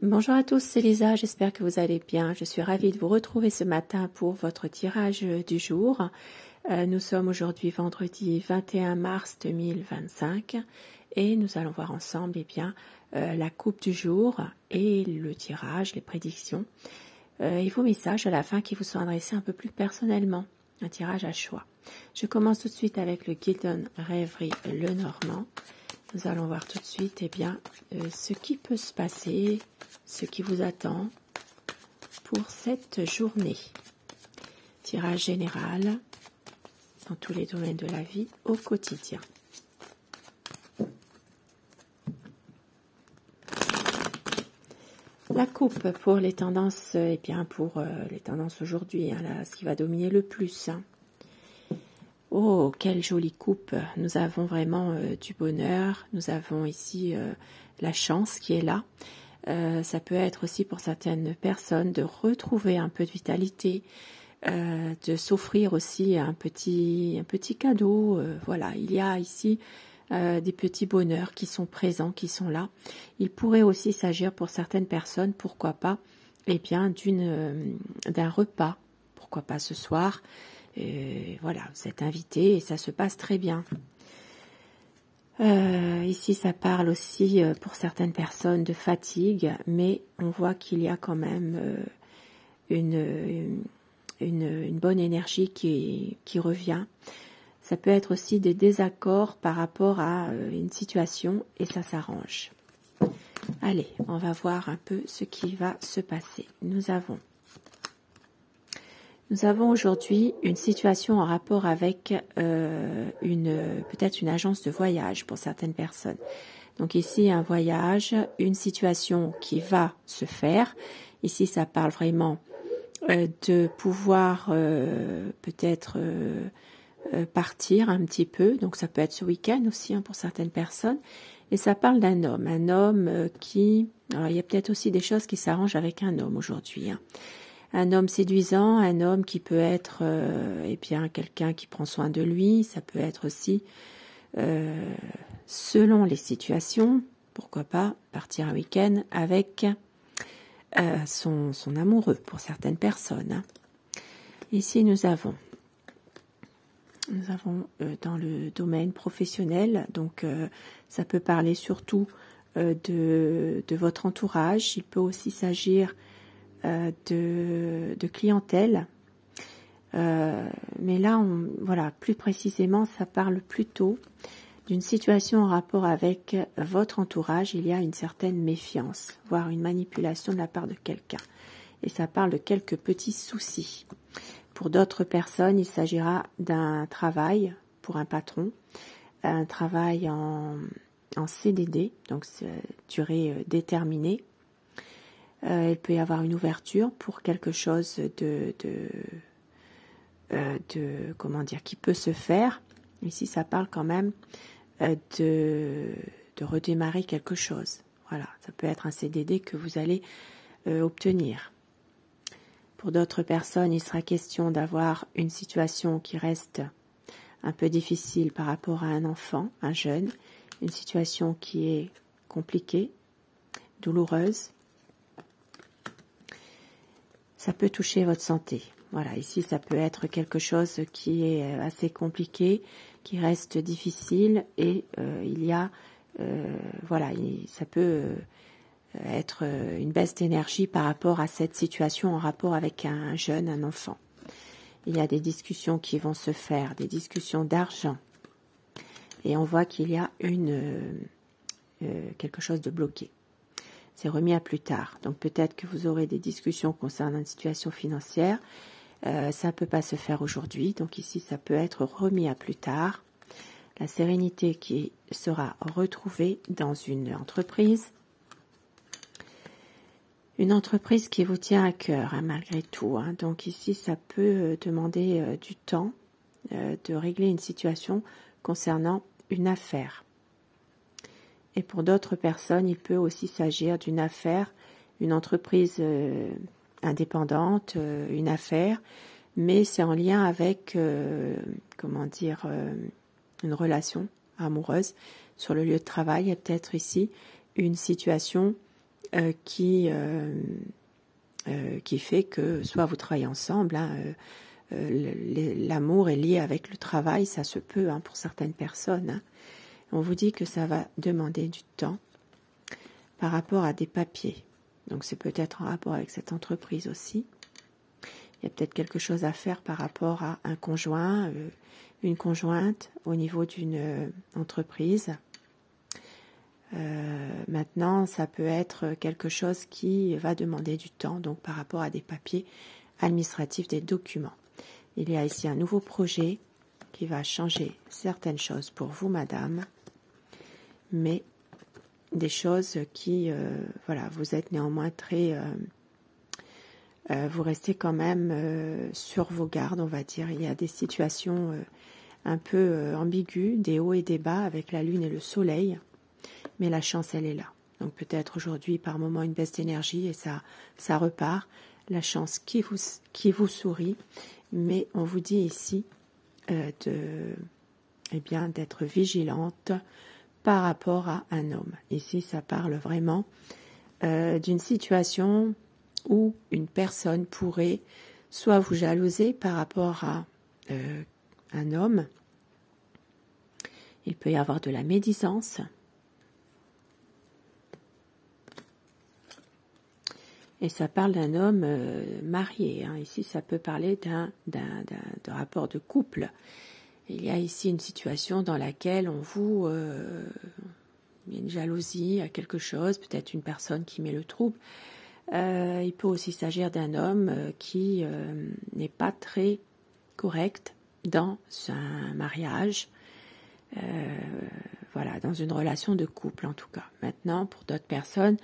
Bonjour à tous, c'est Lisa, j'espère que vous allez bien. Je suis ravie de vous retrouver ce matin pour votre tirage du jour. Nous sommes aujourd'hui vendredi 21 mars 2025 et nous allons voir ensemble la coupe du jour et le tirage, les prédictions et vos messages à la fin qui vous sont adressés un peu plus personnellement, un tirage à choix. Je commence tout de suite avec le Guidon Rêverie Lenormand. Nous allons voir tout de suite ce qui peut se passer, ce qui vous attend pour cette journée. Tirage général dans tous les domaines de la vie au quotidien. La coupe pour les tendances, pour les tendances aujourd'hui, ce qui va dominer le plus. Oh, quelle jolie coupe! Nous avons vraiment du bonheur. Nous avons ici la chance qui est là. Ça peut être aussi pour certaines personnes de retrouver un peu de vitalité, de s'offrir aussi un petit cadeau. Voilà, il y a ici des petits bonheurs qui sont présents, qui sont là. Il pourrait aussi s'agir pour certaines personnes, pourquoi pas, d'un repas, pourquoi pas ce soir. Voilà, vous êtes invité et ça se passe très bien. Ici, ça parle aussi pour certaines personnes de fatigue, mais on voit qu'il y a quand même une bonne énergie qui revient. Ça peut être aussi des désaccords par rapport à une situation et ça s'arrange. Allez, on va voir un peu ce qui va se passer. Nous avons aujourd'hui une situation en rapport avec peut-être une agence de voyage pour certaines personnes. Donc ici, un voyage, une situation qui va se faire. Ici, ça parle vraiment de pouvoir partir un petit peu. Donc ça peut être ce week-end aussi pour certaines personnes. Et ça parle d'un homme. Un homme Alors il y a peut-être aussi des choses qui s'arrangent avec un homme aujourd'hui. Un homme séduisant, un homme qui peut être quelqu'un qui prend soin de lui, ça peut être aussi selon les situations, pourquoi pas partir un week-end avec son amoureux pour certaines personnes. Ici nous avons dans le domaine professionnel, donc ça peut parler surtout de votre entourage, il peut aussi s'agir de clientèle, mais là plus précisément ça parle plutôt d'une situation en rapport avec votre entourage. Il y a une certaine méfiance, voire une manipulation de la part de quelqu'un, et ça parle de quelques petits soucis. Pour d'autres personnes, il s'agira d'un travail pour un patron, un travail en CDD, donc durée déterminée. Il peut y avoir une ouverture pour quelque chose qui peut se faire. Ici, ça parle quand même de redémarrer quelque chose. Voilà, ça peut être un CDD que vous allez obtenir. Pour d'autres personnes, il sera question d'avoir une situation qui reste un peu difficile par rapport à un enfant, un jeune, une situation qui est compliquée, douloureuse. Ça peut toucher votre santé. Voilà, ici ça peut être quelque chose qui est assez compliqué, qui reste difficile et ça peut être une baisse d'énergie par rapport à cette situation en rapport avec un jeune, un enfant. Il y a des discussions qui vont se faire, des discussions d'argent. Et on voit qu'il y a quelque chose de bloqué. C'est remis à plus tard. Donc peut-être que vous aurez des discussions concernant une situation financière. Ça ne peut pas se faire aujourd'hui. Donc ici, ça peut être remis à plus tard. La sérénité qui sera retrouvée dans une entreprise. Une entreprise qui vous tient à cœur, malgré tout. Donc ici, ça peut demander du temps de régler une situation concernant une affaire. Et pour d'autres personnes, il peut aussi s'agir d'une affaire, une entreprise indépendante, une affaire, mais c'est en lien avec, une relation amoureuse sur le lieu de travail. Il y a peut-être ici une situation qui fait que soit vous travaillez ensemble, hein, l'amour est lié avec le travail, ça se peut hein, pour certaines personnes. Hein. On vous dit que ça va demander du temps par rapport à des papiers. Donc c'est peut-être en rapport avec cette entreprise aussi. Il y a peut-être quelque chose à faire par rapport à un conjoint, une conjointe au niveau d'une entreprise. Maintenant, ça peut être quelque chose qui va demander du temps, donc par rapport à des papiers administratifs, des documents. Il y a ici un nouveau projet qui va changer certaines choses pour vous, madame, mais des choses qui, voilà, vous êtes néanmoins très... vous restez quand même sur vos gardes, on va dire. Il y a des situations un peu ambiguës, des hauts et des bas avec la lune et le soleil. Mais la chance, elle est là. Donc peut-être aujourd'hui, par moment, une baisse d'énergie et ça repart. La chance qui vous sourit. Mais on vous dit ici d'être vigilante par rapport à un homme. Ici, ça parle vraiment d'une situation où une personne pourrait soit vous jalouser par rapport à un homme. Il peut y avoir de la médisance. Et ça parle d'un homme marié. Hein. Ici, ça peut parler d'un rapport de couple. Il y a ici une situation dans laquelle il y a une jalousie à quelque chose, peut-être une personne qui met le trouble. Il peut aussi s'agir d'un homme qui n'est pas très correct dans un mariage. Voilà, dans une relation de couple en tout cas. Maintenant, pour d'autres personnes,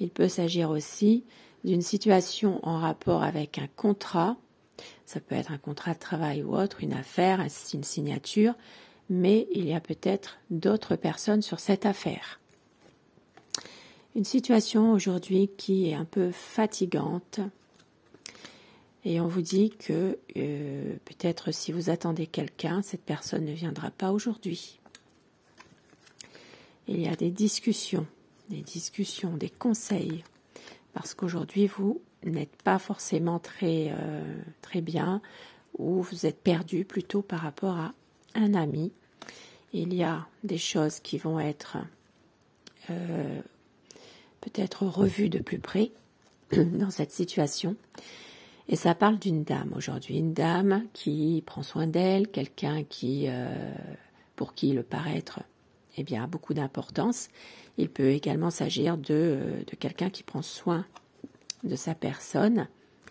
il peut s'agir aussi d'une situation en rapport avec un contrat, ça peut être un contrat de travail ou autre, une affaire, une signature, mais il y a peut-être d'autres personnes sur cette affaire. Une situation aujourd'hui qui est un peu fatigante et on vous dit que peut-être si vous attendez quelqu'un, cette personne ne viendra pas aujourd'hui. Il y a des discussions, des conseils. Parce qu'aujourd'hui, vous n'êtes pas forcément très bien ou vous êtes perdu plutôt par rapport à un ami. Il y a des choses qui vont être peut-être revues de plus près dans cette situation. Et ça parle d'une dame aujourd'hui, une dame qui prend soin d'elle, quelqu'un pour qui le paraître a beaucoup d'importance. Il peut également s'agir de quelqu'un qui prend soin de sa personne,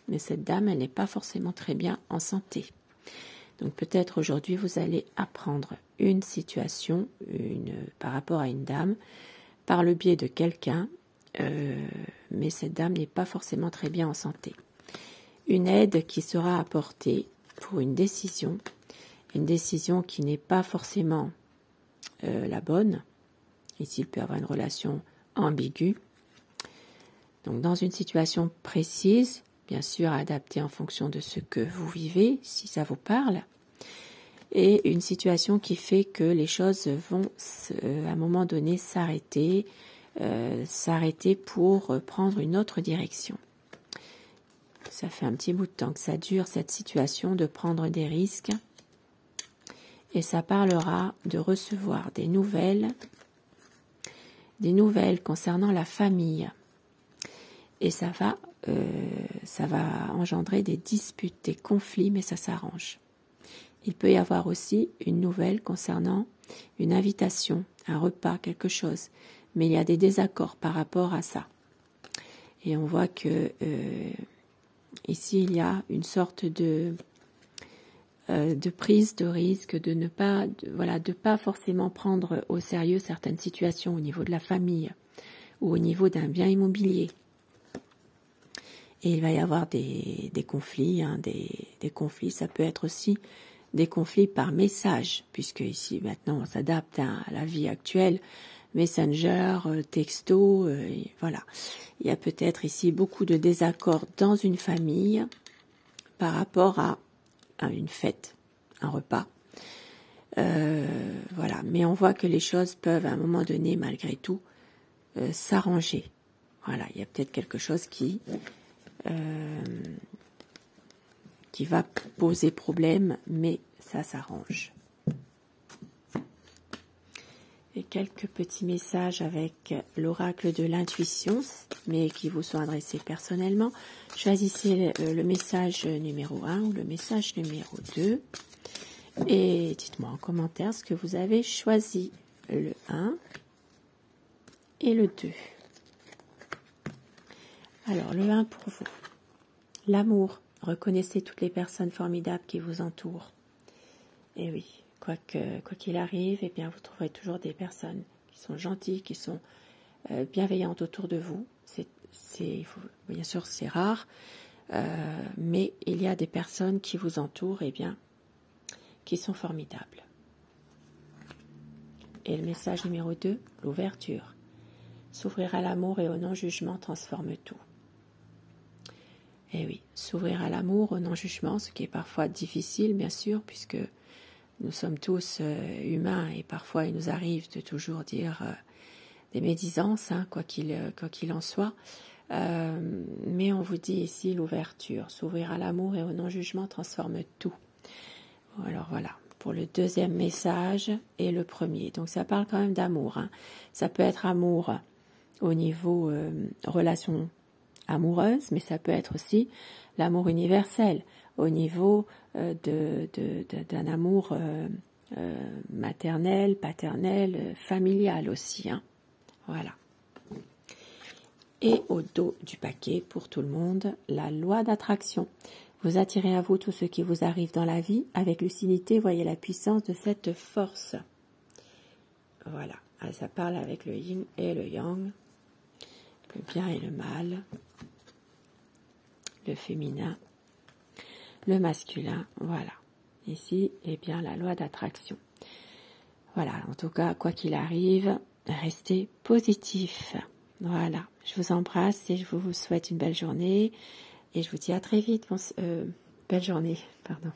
mais cette dame, elle n'est pas forcément très bien en santé. Donc peut-être aujourd'hui, vous allez apprendre une situation par rapport à une dame, par le biais de quelqu'un, mais cette dame n'est pas forcément très bien en santé. Une aide qui sera apportée pour une décision qui n'est pas forcément la bonne. Ici, il peut y avoir une relation ambiguë. Donc, dans une situation précise, bien sûr, adaptée en fonction de ce que vous vivez, si ça vous parle, et une situation qui fait que les choses vont, à un moment donné, s'arrêter pour prendre une autre direction. Ça fait un petit bout de temps que ça dure, cette situation de prendre des risques. Et ça parlera de recevoir des nouvelles concernant la famille. Et ça va engendrer des disputes, des conflits, mais ça s'arrange. Il peut y avoir aussi une nouvelle concernant une invitation, un repas, quelque chose. Mais il y a des désaccords par rapport à ça. Et on voit que ici, il y a une sorte de prise de risque, de ne pas forcément prendre au sérieux certaines situations au niveau de la famille ou au niveau d'un bien immobilier. Et il va y avoir des conflits, hein, des conflits, ça peut être aussi des conflits par message, puisque ici maintenant on s'adapte à la vie actuelle, Messenger, texto, voilà. Il y a peut-être ici beaucoup de désaccords dans une famille par rapport à une fête, un repas. Voilà, mais on voit que les choses peuvent à un moment donné, malgré tout, s'arranger. Voilà, il y a peut-être quelque chose qui va poser problème, mais ça s'arrange. Et quelques petits messages avec l'oracle de l'intuition, mais qui vous sont adressés personnellement. Choisissez le message numéro 1 ou le message numéro 2. Et dites-moi en commentaire ce que vous avez choisi, le 1 et le 2. Alors, le 1 pour vous. L'amour. Reconnaissez toutes les personnes formidables qui vous entourent. Et oui, quoi qu'il arrive, eh bien, vous trouverez toujours des personnes qui sont gentilles, qui sont bienveillantes autour de vous. Bien sûr, c'est rare, mais il y a des personnes qui vous entourent, eh bien, qui sont formidables. Et le message numéro 2, l'ouverture. S'ouvrir à l'amour et au non-jugement transforme tout. Et oui, s'ouvrir à l'amour, au non-jugement, ce qui est parfois difficile, bien sûr, puisque nous sommes tous humains et parfois il nous arrive de toujours dire des médisances, hein, quoi qu'il en soit. Mais on vous dit ici l'ouverture. S'ouvrir à l'amour et au non-jugement transforme tout. Alors voilà, pour le deuxième message et le premier. Donc ça parle quand même d'amour. Hein. Ça peut être amour au niveau relation amoureuse, mais ça peut être aussi l'amour universel, au niveau d'un amour maternel, paternel, familial aussi. Hein. Voilà. Et au dos du paquet, pour tout le monde, la loi d'attraction. Vous attirez à vous tout ce qui vous arrive dans la vie. Avec lucidité, voyez la puissance de cette force. Voilà. Ça parle avec le yin et le yang, le bien et le mal, le féminin, le masculin. Voilà. Ici, eh bien, la loi d'attraction. Voilà. En tout cas, quoi qu'il arrive, restez positif. Voilà. Je vous embrasse et je vous souhaite une belle journée. Et je vous dis à très vite. Belle journée, pardon.